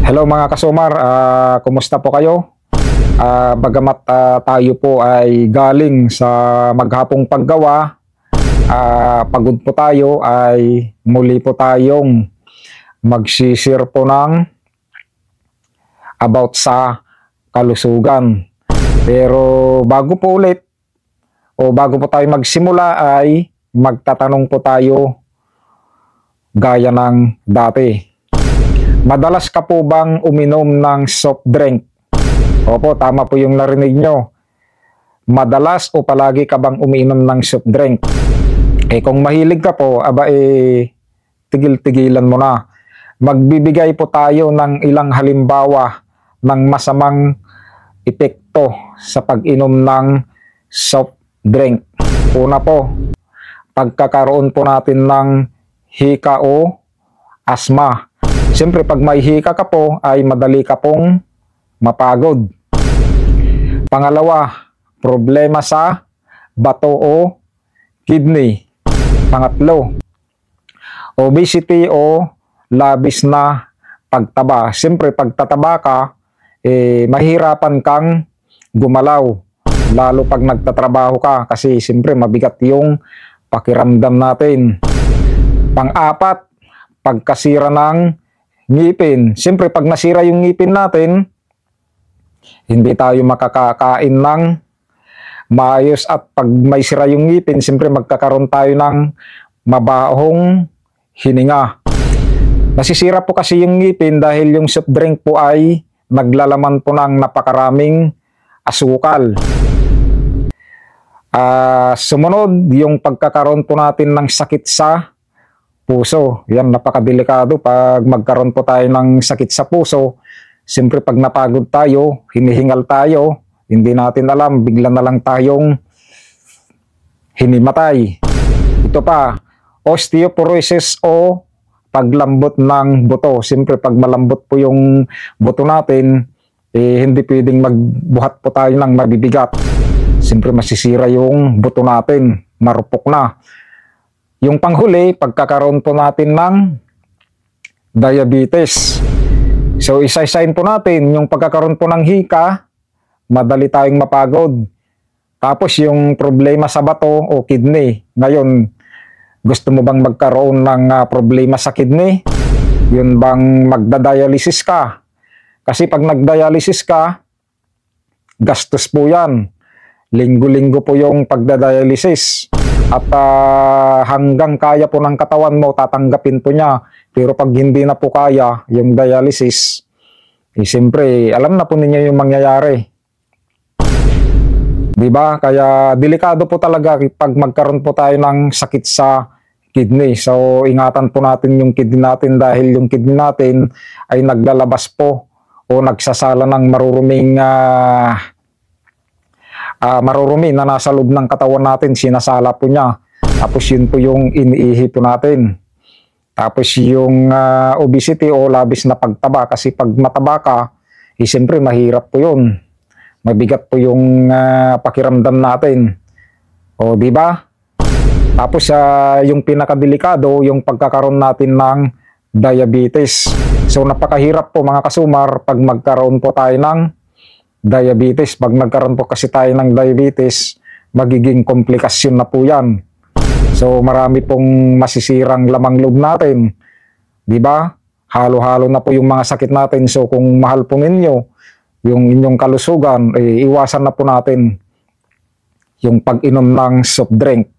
Hello mga kasumar, kumusta po kayo? Bagamat tayo po ay galing sa maghapong paggawa, pagod po tayo, ay muli po tayong magsishare po ng about sa kalusugan. Pero bago po ulit, o bago po tayo magsimula, ay magtatanong po tayo gaya ng dati. Madalas ka po bang uminom ng soft drink? Opo, tama po yung narinig nyo. Madalas o palagi ka bang uminom ng soft drink? Kung mahilig ka po, tigil-tigilan mo na. Magbibigay po tayo ng ilang halimbawa ng masamang epekto sa pag-inom ng soft drink. Una po, pagkakaroon po natin ng hika o asma. Siyempre, pag may hika ka po, ay madali ka pong mapagod. Pangalawa, problema sa bato o kidney. Pangatlo, obesity o labis na pagtaba. Siyempre, pag tataba ka, mahirapan kang gumalaw. Lalo pag nagtatrabaho ka kasi siyempre mabigat yung pakiramdam natin. Pang-apat, pagkasira ng ngipin. Siyempre, pag nasira yung ngipin natin, hindi tayo makakakain ng maayos, at pag may sira yung ngipin, siyempre magkakaroon tayo ng mabahong hininga. Nasisira po kasi yung ngipin dahil yung soft drink po ay naglalaman po ng napakaraming asukal. Sumunod, yung pagkakaroon po natin ng sakit sa puso. Yan, napakadelikado pag magkaroon po tayo ng sakit sa puso. Siyempre, pag napagod tayo, hinihingal tayo, hindi natin alam, bigla na lang tayong hinimatay. Ito pa, osteoporosis o paglambot ng buto. Siyempre, pag malambot po yung buto natin, hindi pwedeng magbuhat po tayo ng mabibigat. Siyempre, masisira yung buto natin, marupok na. Yung panghuli, pagkakaroon po natin ng diabetes. So, isa-isain po natin yung pagkakaroon po ng hika, madali tayong mapagod. Tapos yung problema sa bato o kidney. Ngayon, gusto mo bang magkaroon ng problema sa kidney? Yun bang magda-dialysis ka? Kasi pag nag-dialysis ka, gastos po yan. Linggo-linggo po yung pagda-dialysis. At hanggang kaya po ng katawan mo, tatanggapin po niya. Pero pag hindi na po kaya yung dialysis, siyempre, alam na po ninyo yung mangyayari. Diba? Kaya delikado po talaga pag magkaroon po tayo ng sakit sa kidney. So, ingatan po natin yung kidney natin dahil yung kidney natin ay naglalabas po o nagsasala ng marurumi na nasa loob ng katawan natin, sinasala po niya. Tapos yun po yung iniihi po natin. Tapos yung obesity o labis na pagtaba, kasi pag mataba ka, siyempre mahirap po yun. Mabigat po yung pakiramdam natin. O di ba? Tapos yung pinakadelikado, yung pagkakaroon natin ng diabetes. So napakahirap po mga kasumar pag magkaroon po tayo ng diabetes. Pag nagkaroon po kasi tayo ng diabetes, magiging komplikasyon na po yan. So marami pong masisirang lamang loob natin. Diba? Halo-halo na po yung mga sakit natin. So kung mahal po ninyo yung inyong kalusugan, iwasan na po natin yung pag-inom ng soft drink.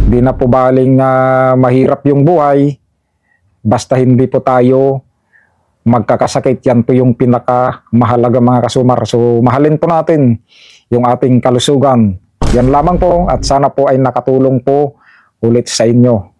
Di na po baling mahirap yung buhay, basta hindi po tayo magkakasakit. Yan po yung pinakamahalaga mga kasumar. So mahalin po natin yung ating kalusugan. Yan lamang po, at sana po ay nakatulong po ulit sa inyo.